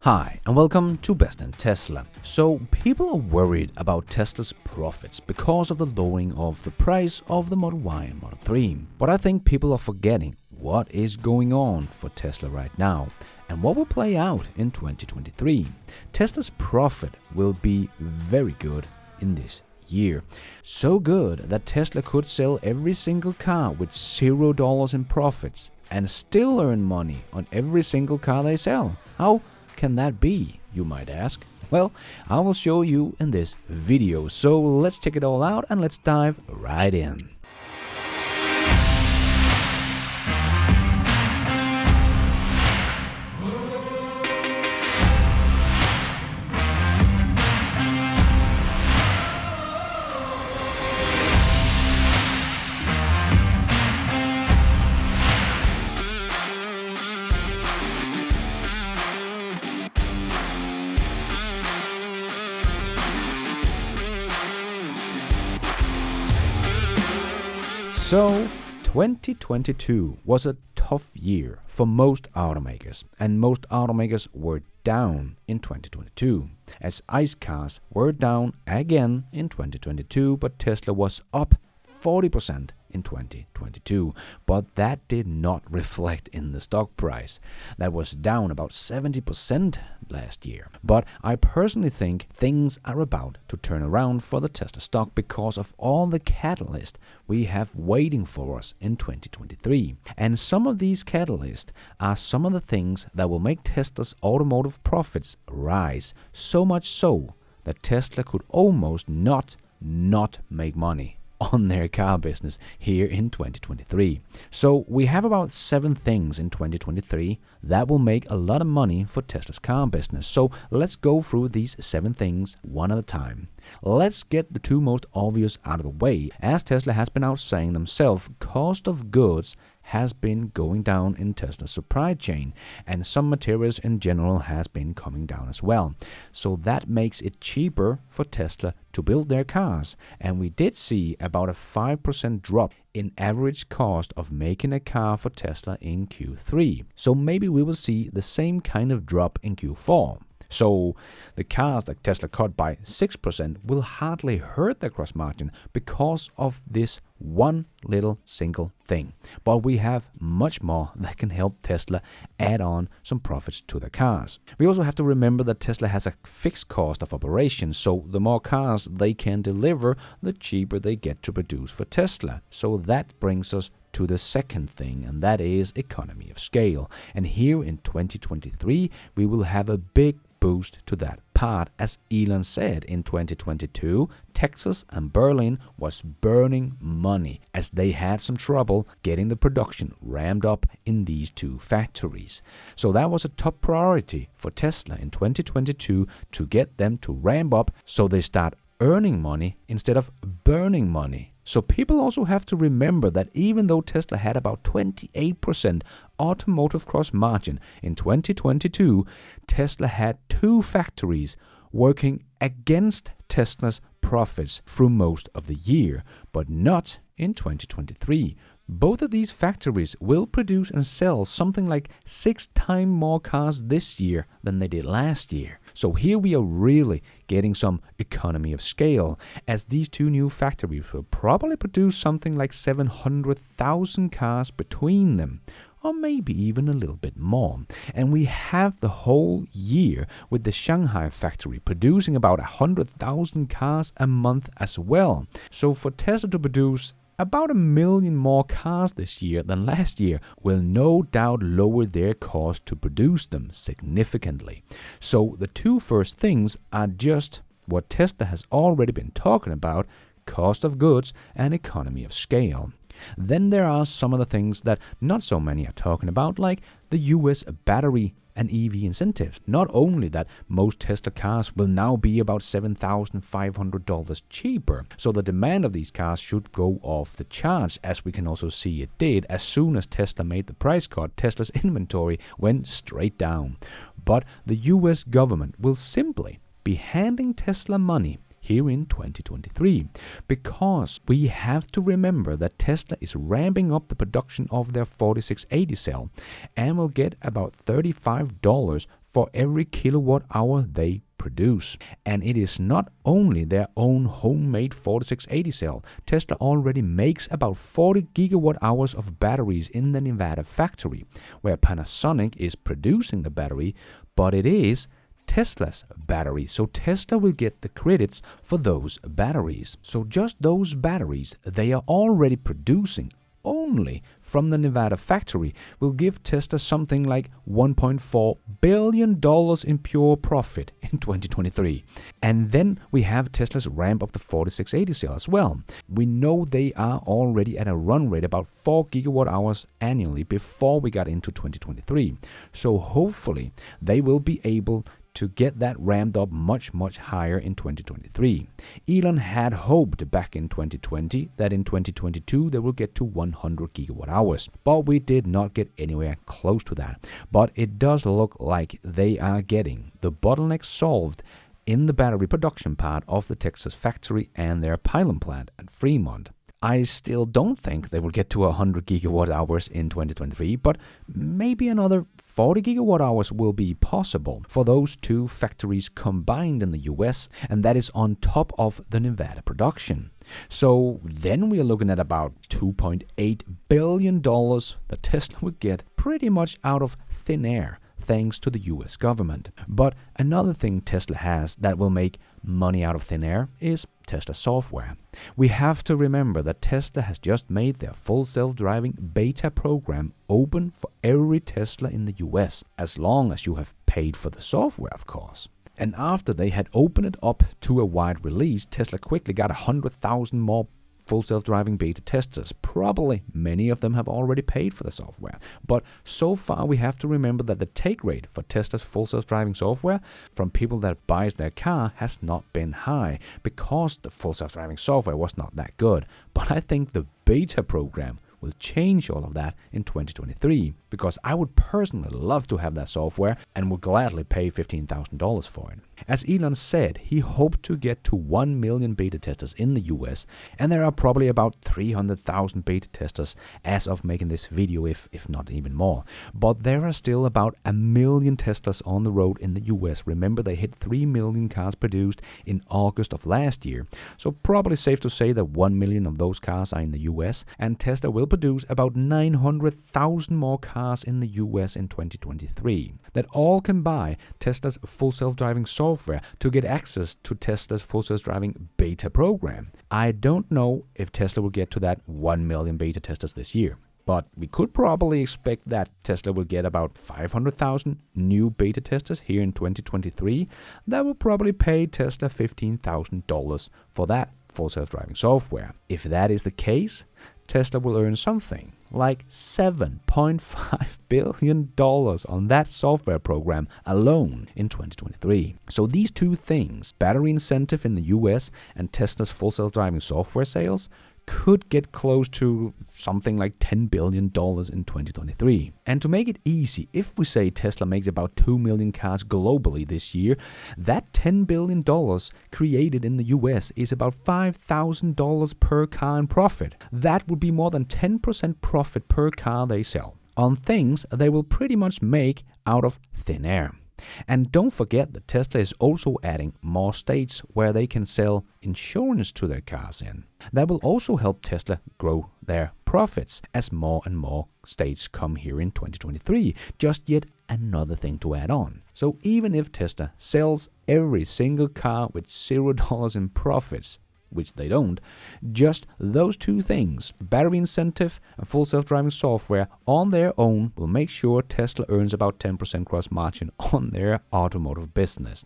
Hi, and welcome to Best in Tesla. So, people are worried about Tesla's profits because of the lowering of the price of the Model Y and Model 3. But I think people are forgetting what is going on for Tesla right now and what will play out in 2023. Tesla's profit will be very good in this year. So good that Tesla could sell every single car with $0 in profits and still earn money on every single car they sell. How can that be, you might ask? Well, I will show you in this video, so let's check it all out and let's dive right in. So, 2022 was a tough year for most automakers, and most automakers were down in 2022, as ICE cars were down again in 2022, but Tesla was up 40% in 2022, but that did not reflect in the stock price. That was down about 70% last year. But I personally think things are about to turn around for the Tesla stock because of all the catalysts we have waiting for us in 2023. And some of these catalysts are some of the things that will make Tesla's automotive profits rise, so much so that Tesla could almost not make money on their car business here in 2023. So we have about 7 things in 2023 that will make a lot of money for Tesla's car business. So let's go through these 7 things one at a time. Let's get the 2 most obvious out of the way. As Tesla has been out saying themselves, cost of goods has been going down in Tesla's supply chain, and some materials in general has been coming down as well. So that makes it cheaper for Tesla to build their cars, and we did see about a 5% drop in average cost of making a car for Tesla in Q3. So maybe we will see the same kind of drop in Q4. So the cars that Tesla cut by 6% will hardly hurt their gross margin because of this one little single thing. But we have much more that can help Tesla add on some profits to the cars. We also have to remember that Tesla has a fixed cost of operation, so the more cars they can deliver, the cheaper they get to produce for Tesla. So that brings us to the second thing, and that is economy of scale. And here in 2023, we will have a big boost to that part. As Elon said in 2022, Texas and Berlin was burning money as they had some trouble getting the production ramped up in these 2 factories. So that was a top priority for Tesla in 2022 to get them to ramp up so they start earning money instead of burning money. So people also have to remember that even though Tesla had about 28% automotive gross margin in 2022, Tesla had 2 factories working against Tesla's profits through most of the year, but not in 2023. Both of these factories will produce and sell something like 6 times more cars this year than they did last year. So here we are really getting some economy of scale, as these 2 new factories will probably produce something like 700,000 cars between them, or maybe even a little bit more. And we have the whole year with the Shanghai factory producing about 100,000 cars a month as well. So for Tesla to produce about 1 million more cars this year than last year will no doubt lower their cost to produce them significantly. So the 2 first things are just what Tesla has already been talking about: cost of goods and economy of scale. Then there are some of the things that not so many are talking about, like the US battery and EV incentives. Not only that, most Tesla cars will now be about $7,500 cheaper, so the demand of these cars should go off the charts, as we can also see it did. As soon as Tesla made the price cut, Tesla's inventory went straight down. But the US government will simply be handing Tesla money here in 2023, because we have to remember that Tesla is ramping up the production of their 4680 cell and will get about $35 for every kilowatt hour they produce. And it is not only their own homemade 4680 cell. Tesla already makes about 40 gigawatt hours of batteries in the Nevada factory, where Panasonic is producing the battery, but it is Tesla's battery, so Tesla will get the credits for those batteries. So just those batteries they are already producing only from the Nevada factory will give Tesla something like $1.4 billion in pure profit in 2023. And then we have Tesla's ramp of the 4680 cell as well. We know they are already at a run rate about 4 gigawatt hours annually before we got into 2023. So hopefully they will be able to get that ramped up much higher in 2023. Elon had hoped back in 2020 that in 2022 they will get to 100 gigawatt hours, but we did not get anywhere close to that. But it does look like they are getting the bottleneck solved in the battery production part of the Texas factory and their pilot plant at Fremont. I still don't think they will get to 100 gigawatt hours in 2023, but maybe another 40 gigawatt hours will be possible for those two factories combined in the US, and that is on top of the Nevada production. So then we are looking at about $2.8 billion that Tesla would get pretty much out of thin air, thanks to the US government. But another thing Tesla has that will make money out of thin air is Tesla software. We have to remember that Tesla has just made their full self-driving beta program open for every Tesla in the US, as long as you have paid for the software, of course. And after they had opened it up to a wide release, Tesla quickly got 100,000 more full self-driving beta testers. Probably many of them have already paid for the software. But so far we have to remember that the take rate for Tesla's full self-driving software from people that buys their car has not been high because the full self-driving software was not that good. But I think the beta program will change all of that in 2023, because I would personally love to have that software and would gladly pay $15,000 for it. As Elon said, he hoped to get to 1 million beta testers in the US, and there are probably about 300,000 beta testers as of making this video, if not even more. But there are still about 1 million Teslas on the road in the US. Remember, they hit 3 million cars produced in August of last year. So probably safe to say that 1 million of those cars are in the US, and Tesla will produce about 900,000 more cars in the US in 2023 that all can buy Tesla's full self-driving software to get access to Tesla's full self-driving beta program. I don't know if Tesla will get to that 1 million beta testers this year, but we could probably expect that Tesla will get about 500,000 new beta testers here in 2023 that will probably pay Tesla $15,000 for that full self-driving software. If that is the case, Tesla will earn something like $7.5 billion on that software program alone in 2023. So these two things, battery incentive in the US and Tesla's full self-driving software sales, could get close to something like $10 billion in 2023. And to make it easy, if we say Tesla makes about 2 million cars globally this year, that $10 billion created in the US is about $5,000 per car in profit. That would be more than 10% profit per car they sell on things they will pretty much make out of thin air. And don't forget that Tesla is also adding more states where they can sell insurance to their cars in. That will also help Tesla grow their profits as more and more states come here in 2023. Just yet another thing to add on. So even if Tesla sells every single car with $0 in profits, which they don't, just those two things, battery incentive and full self-driving software on their own will make sure Tesla earns about 10% gross margin on their automotive business.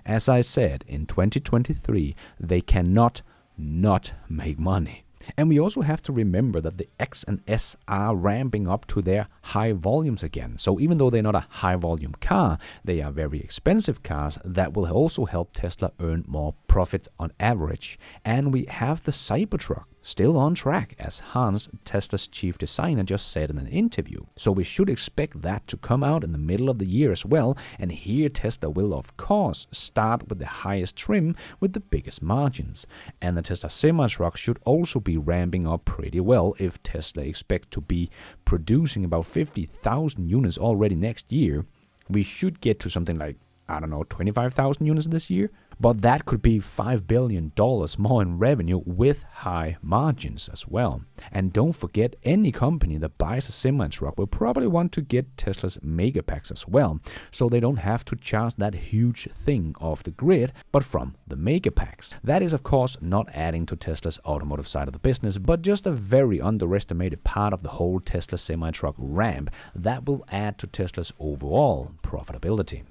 As I said, in 2023, they cannot not make money. And we also have to remember that the X and S are ramping up to their high volumes again. So even though they're not a high volume car, they are very expensive cars that will also help Tesla earn more profits on average. And we have the Cybertruck still on track, as Hans, Tesla's chief designer, just said in an interview. So we should expect that to come out in the middle of the year as well, and here Tesla will of course start with the highest trim with the biggest margins. And the Tesla semi-truck should also be ramping up pretty well if Tesla expects to be producing about 50,000 units already next year. We should get to something like, I don't know, 25,000 units this year. But that could be $5 billion more in revenue with high margins as well. And don't forget, any company that buys a semi-truck will probably want to get Tesla's Megapacks as well, so they don't have to charge that huge thing off the grid, but from the Megapacks. That is, of course, not adding to Tesla's automotive side of the business, but just a very underestimated part of the whole Tesla semi-truck ramp that will add to Tesla's overall profitability.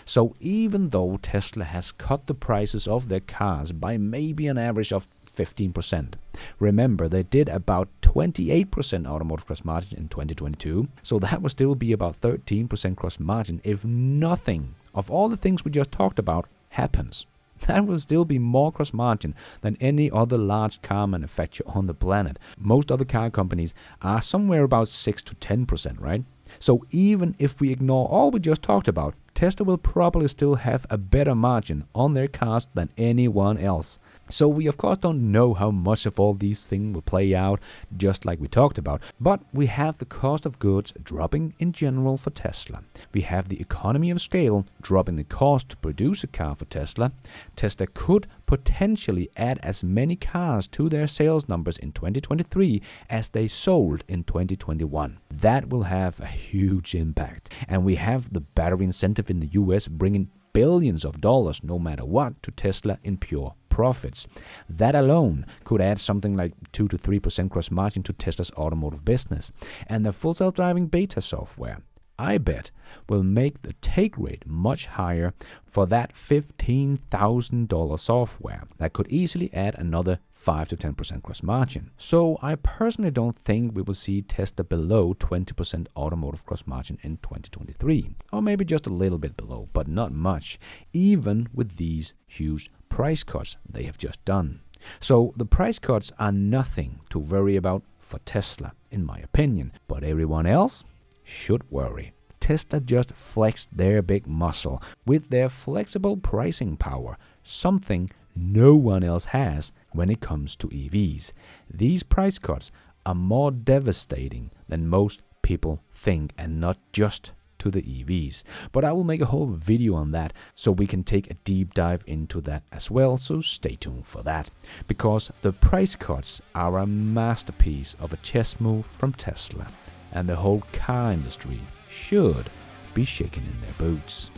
So even though Tesla has cut the prices of their cars by maybe an average of 15%. Remember, they did about 28% automotive gross margin in 2022, so that would still be about 13% gross margin if nothing of all the things we just talked about happens. That will still be more gross margin than any other large car manufacturer on the planet. Most other car companies are somewhere about 6 to 10%, right? So even if we ignore all we just talked about, Tesla will probably still have a better margin on their cars than anyone else. So we of course don't know how much of all these things will play out, just like we talked about, but we have the cost of goods dropping in general for Tesla. We have the economy of scale dropping the cost to produce a car for Tesla. Tesla could potentially add as many cars to their sales numbers in 2023 as they sold in 2021. That will have a huge impact. And we have the battery incentive in the US bringing billions of dollars no matter what to Tesla in pure profits. That alone could add something like 2 to 3% gross margin to Tesla's automotive business. And the full self-driving beta software, I bet, will make the take rate much higher for that $15,000 software that could easily add another 5 to 10% gross margin. So I personally don't think we will see Tesla below 20% automotive gross margin in 2023, or maybe just a little bit below, but not much, even with these huge price cuts they have just done. So the price cuts are nothing to worry about for Tesla, in my opinion, but everyone else should worry. Tesla just flexed their big muscle with their flexible pricing power, something no one else has when it comes to EVs. These price cuts are more devastating than most people think, and not just to the EVs. But I will make a whole video on that, so we can take a deep dive into that as well, so stay tuned for that. Because the price cuts are a masterpiece of a chess move from Tesla, and the whole car industry should be shaking in their boots.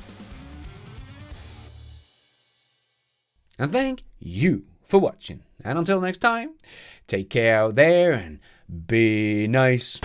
And thank you for watching. And until next time, take care out there and be nice.